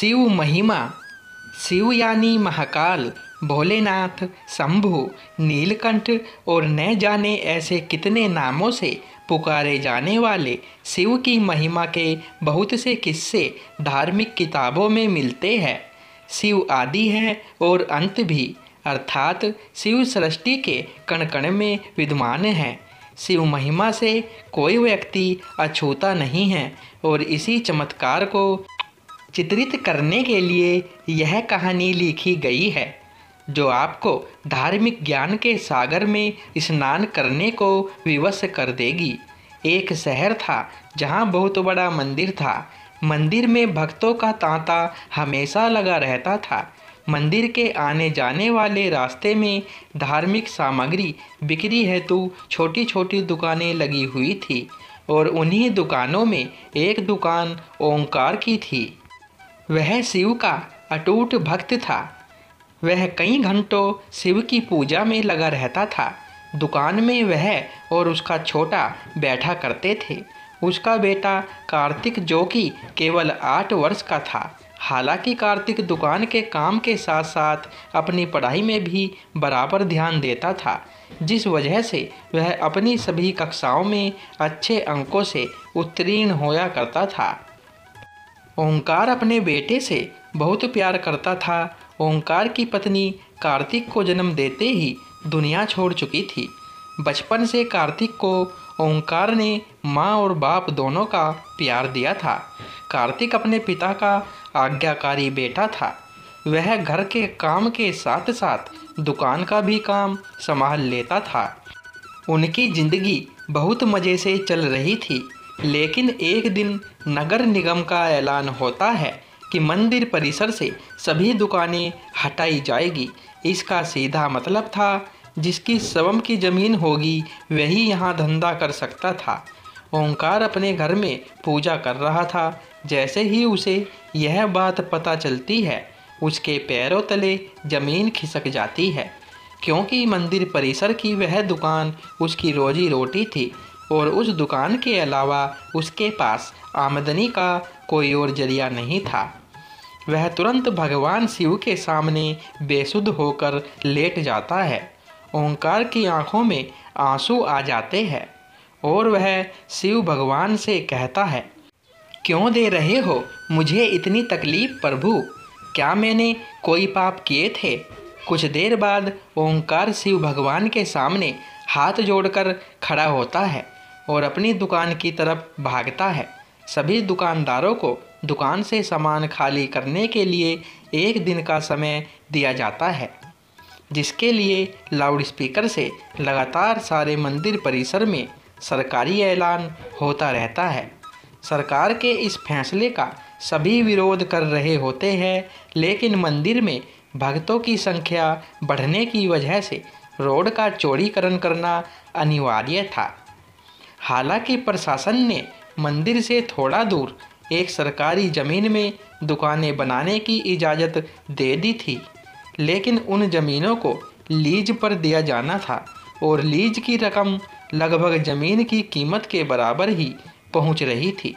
शिव महिमा। शिव यानी महाकाल, भोलेनाथ, शंभु, नीलकंठ और न जाने ऐसे कितने नामों से पुकारे जाने वाले शिव की महिमा के बहुत से किस्से धार्मिक किताबों में मिलते हैं। शिव आदि है और अंत भी, अर्थात शिव सृष्टि के कण कण में विद्यमान है। शिव महिमा से कोई व्यक्ति अछूता नहीं है और इसी चमत्कार को चित्रित करने के लिए यह कहानी लिखी गई है, जो आपको धार्मिक ज्ञान के सागर में स्नान करने को विवश कर देगी। एक शहर था जहाँ बहुत बड़ा मंदिर था। मंदिर में भक्तों का तांता हमेशा लगा रहता था। मंदिर के आने जाने वाले रास्ते में धार्मिक सामग्री बिक्री हेतु छोटी छोटी दुकानें लगी हुई थी और उन्हीं दुकानों में एक दुकान ओंकार की थी। वह शिव का अटूट भक्त था। वह कई घंटों शिव की पूजा में लगा रहता था। दुकान में वह और उसका छोटा बैठा करते थे। उसका बेटा कार्तिक, जो कि केवल 8 वर्ष का था। हालांकि कार्तिक दुकान के काम के साथ साथ अपनी पढ़ाई में भी बराबर ध्यान देता था, जिस वजह से वह अपनी सभी कक्षाओं में अच्छे अंकों से उत्तीर्ण होया करता था। ओंकार अपने बेटे से बहुत प्यार करता था। ओंकार की पत्नी कार्तिक को जन्म देते ही दुनिया छोड़ चुकी थी। बचपन से कार्तिक को ओंकार ने माँ और बाप दोनों का प्यार दिया था। कार्तिक अपने पिता का आज्ञाकारी बेटा था। वह घर के काम के साथ साथ दुकान का भी काम संभाल लेता था। उनकी जिंदगी बहुत मज़े से चल रही थी, लेकिन एक दिन नगर निगम का ऐलान होता है कि मंदिर परिसर से सभी दुकानें हटाई जाएगी। इसका सीधा मतलब था, जिसकी स्वयं की ज़मीन होगी वही यहाँ धंधा कर सकता था। ओंकार अपने घर में पूजा कर रहा था। जैसे ही उसे यह बात पता चलती है, उसके पैरों तले ज़मीन खिसक जाती है, क्योंकि मंदिर परिसर की वह दुकान उसकी रोजी रोटी थी और उस दुकान के अलावा उसके पास आमदनी का कोई और जरिया नहीं था। वह तुरंत भगवान शिव के सामने बेसुध होकर लेट जाता है। ओंकार की आंखों में आंसू आ जाते हैं और वह शिव भगवान से कहता है, क्यों दे रहे हो मुझे इतनी तकलीफ प्रभु? क्या मैंने कोई पाप किए थे? कुछ देर बाद ओंकार शिव भगवान के सामने हाथ जोड़कर खड़ा होता है और अपनी दुकान की तरफ भागता है। सभी दुकानदारों को दुकान से सामान खाली करने के लिए 1 दिन का समय दिया जाता है, जिसके लिए लाउडस्पीकर से लगातार सारे मंदिर परिसर में सरकारी ऐलान होता रहता है। सरकार के इस फैसले का सभी विरोध कर रहे होते हैं, लेकिन मंदिर में भक्तों की संख्या बढ़ने की वजह से रोड का चौड़ीकरण करना अनिवार्य था। हालांकि प्रशासन ने मंदिर से थोड़ा दूर एक सरकारी ज़मीन में दुकानें बनाने की इजाज़त दे दी थी, लेकिन उन ज़मीनों को लीज पर दिया जाना था और लीज की रकम लगभग ज़मीन की कीमत के बराबर ही पहुंच रही थी,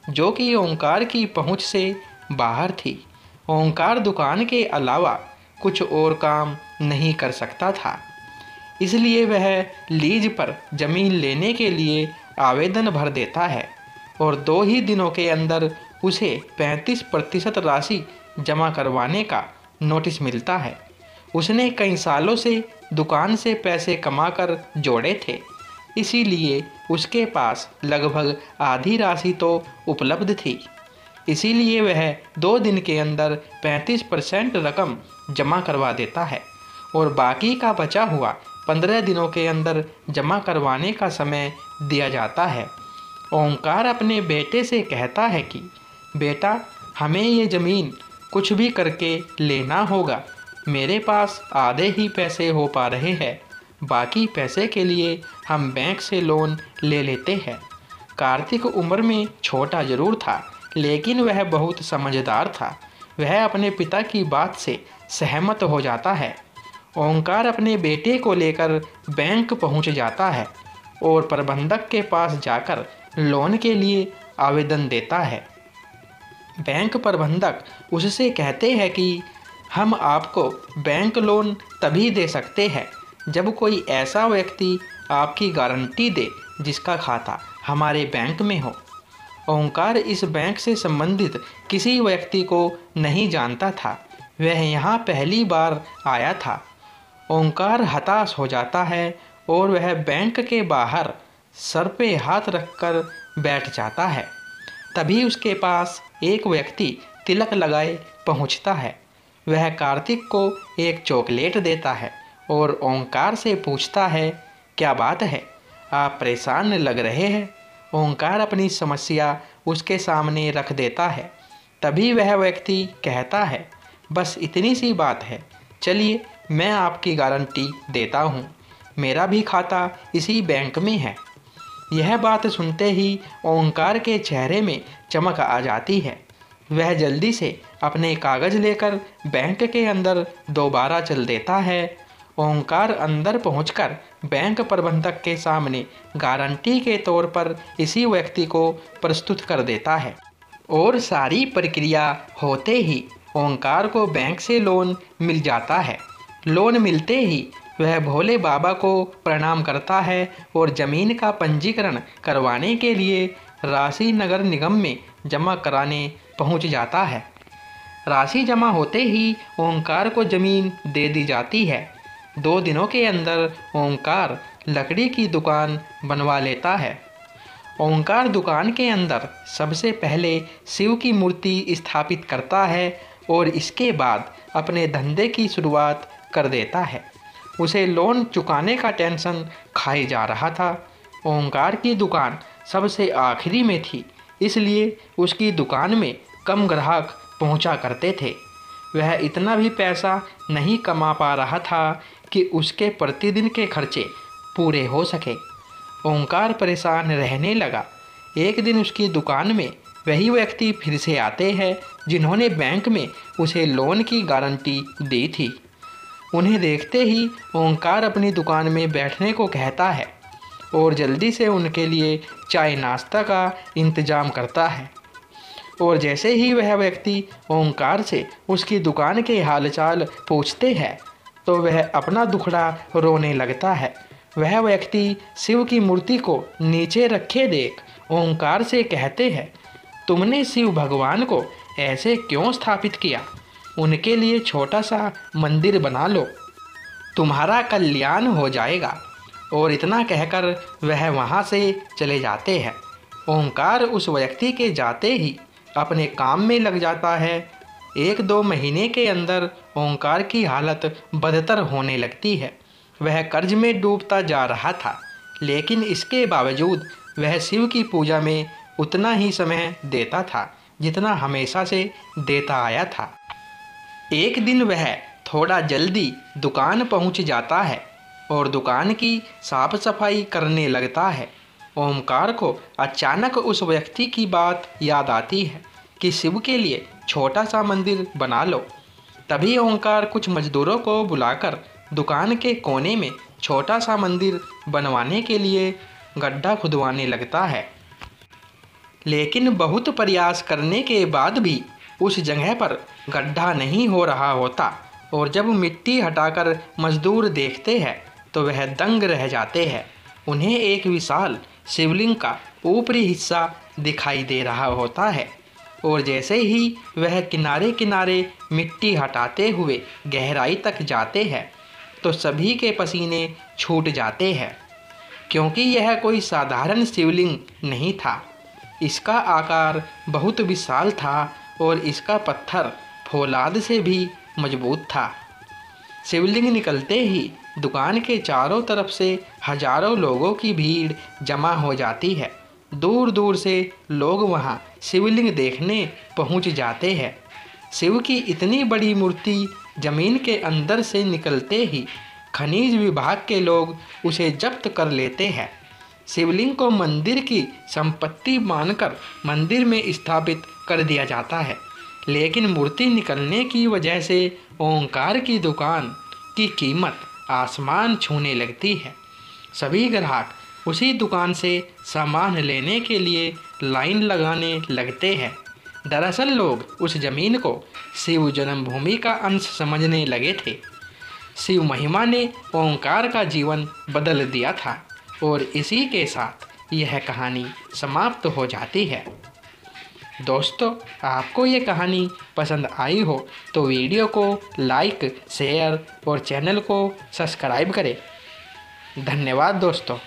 जो कि ओंकार की पहुंच से बाहर थी। ओंकार दुकान के अलावा कुछ और काम नहीं कर सकता था, इसलिए वह लीज पर ज़मीन लेने के लिए आवेदन भर देता है और 2 ही दिनों के अंदर उसे 35% राशि जमा करवाने का नोटिस मिलता है। उसने कई सालों से दुकान से पैसे कमाकर जोड़े थे, इसीलिए उसके पास लगभग आधी राशि तो उपलब्ध थी। इसीलिए वह 2 दिन के अंदर 35% रकम जमा करवा देता है और बाकी का बचा हुआ 15 दिनों के अंदर जमा करवाने का समय दिया जाता है। ओंकार अपने बेटे से कहता है कि बेटा, हमें ये ज़मीन कुछ भी करके लेना होगा। मेरे पास आधे ही पैसे हो पा रहे हैं, बाकी पैसे के लिए हम बैंक से लोन ले लेते हैं। कार्तिक उम्र में छोटा ज़रूर था, लेकिन वह बहुत समझदार था। वह अपने पिता की बात से सहमत हो जाता है। ओंकार अपने बेटे को लेकर बैंक पहुंच जाता है और प्रबंधक के पास जाकर लोन के लिए आवेदन देता है। बैंक प्रबंधक उससे कहते हैं कि हम आपको बैंक लोन तभी दे सकते हैं जब कोई ऐसा व्यक्ति आपकी गारंटी दे जिसका खाता हमारे बैंक में हो। ओंकार इस बैंक से संबंधित किसी व्यक्ति को नहीं जानता था। वह यहाँ पहली बार आया था। ओंकार हताश हो जाता है और वह बैंक के बाहर सर पे हाथ रखकर बैठ जाता है। तभी उसके पास एक व्यक्ति तिलक लगाए पहुँचता है। वह कार्तिक को एक चॉकलेट देता है और ओंकार से पूछता है, क्या बात है, आप परेशान लग रहे हैं। ओंकार अपनी समस्या उसके सामने रख देता है। तभी वह व्यक्ति कहता है, बस इतनी सी बात है, चलिए मैं आपकी गारंटी देता हूँ, मेरा भी खाता इसी बैंक में है। यह बात सुनते ही ओंकार के चेहरे में चमक आ जाती है। वह जल्दी से अपने कागज़ लेकर बैंक के अंदर दोबारा चल देता है। ओंकार अंदर पहुंचकर बैंक प्रबंधक के सामने गारंटी के तौर पर इसी व्यक्ति को प्रस्तुत कर देता है और सारी प्रक्रिया होते ही ओंकार को बैंक से लोन मिल जाता है। लोन मिलते ही वह भोले बाबा को प्रणाम करता है और ज़मीन का पंजीकरण करवाने के लिए राशि नगर निगम में जमा कराने पहुंच जाता है। राशि जमा होते ही ओंकार को ज़मीन दे दी जाती है। 2 दिनों के अंदर ओंकार लकड़ी की दुकान बनवा लेता है। ओंकार दुकान के अंदर सबसे पहले शिव की मूर्ति स्थापित करता है और इसके बाद अपने धंधे की शुरुआत कर देता है। उसे लोन चुकाने का टेंशन खाए जा रहा था। ओंकार की दुकान सबसे आखिरी में थी, इसलिए उसकी दुकान में कम ग्राहक पहुंचा करते थे। वह इतना भी पैसा नहीं कमा पा रहा था कि उसके प्रतिदिन के खर्चे पूरे हो सके। ओंकार परेशान रहने लगा। एक दिन उसकी दुकान में वही व्यक्ति फिर से आते हैं जिन्होंने बैंक में उसे लोन की गारंटी दी थी। उन्हें देखते ही ओंकार अपनी दुकान में बैठने को कहता है और जल्दी से उनके लिए चाय नाश्ता का इंतज़ाम करता है। और जैसे ही वह व्यक्ति ओंकार से उसकी दुकान के हालचाल पूछते हैं तो वह अपना दुखड़ा रोने लगता है। वह व्यक्ति शिव की मूर्ति को नीचे रखे देख ओंकार से कहते हैं, तुमने शिव भगवान को ऐसे क्यों स्थापित किया? उनके लिए छोटा सा मंदिर बना लो, तुम्हारा कल्याण हो जाएगा। और इतना कहकर वह वहाँ से चले जाते हैं। ओंकार उस व्यक्ति के जाते ही अपने काम में लग जाता है। 1-2 महीने के अंदर ओंकार की हालत बदतर होने लगती है। वह कर्ज में डूबता जा रहा था, लेकिन इसके बावजूद वह शिव की पूजा में उतना ही समय देता था जितना हमेशा से देता आया था। एक दिन वह थोड़ा जल्दी दुकान पहुंच जाता है और दुकान की साफ सफाई करने लगता है। ओमकार को अचानक उस व्यक्ति की बात याद आती है कि शिव के लिए छोटा सा मंदिर बना लो। तभी ओंकार कुछ मजदूरों को बुलाकर दुकान के कोने में छोटा सा मंदिर बनवाने के लिए गड्ढा खुदवाने लगता है। लेकिन बहुत प्रयास करने के बाद भी उस जगह पर गड्ढा नहीं हो रहा होता और जब मिट्टी हटाकर मजदूर देखते हैं तो वह दंग रह जाते हैं। उन्हें एक विशाल शिवलिंग का ऊपरी हिस्सा दिखाई दे रहा होता है और जैसे ही वह किनारे किनारे मिट्टी हटाते हुए गहराई तक जाते हैं तो सभी के पसीने छूट जाते हैं, क्योंकि यह कोई साधारण शिवलिंग नहीं था। इसका आकार बहुत विशाल था और इसका पत्थर फौलाद से भी मजबूत था। शिवलिंग निकलते ही दुकान के चारों तरफ से हजारों लोगों की भीड़ जमा हो जाती है। दूर दूर से लोग वहां शिवलिंग देखने पहुंच जाते हैं। शिव की इतनी बड़ी मूर्ति जमीन के अंदर से निकलते ही खनिज विभाग के लोग उसे जब्त कर लेते हैं। शिवलिंग को मंदिर की संपत्ति मानकर मंदिर में स्थापित कर दिया जाता है, लेकिन मूर्ति निकलने की वजह से ओंकार की दुकान की कीमत आसमान छूने लगती है। सभी ग्राहक उसी दुकान से सामान लेने के लिए लाइन लगाने लगते हैं। दरअसल लोग उस जमीन को शिव जन्मभूमि का अंश समझने लगे थे। शिव महिमा ने ओंकार का जीवन बदल दिया था और इसी के साथ यह कहानी समाप्त हो जाती है। दोस्तों, आपको ये कहानी पसंद आई हो तो वीडियो को लाइक, शेयर और चैनल को सब्सक्राइब करें। धन्यवाद दोस्तों।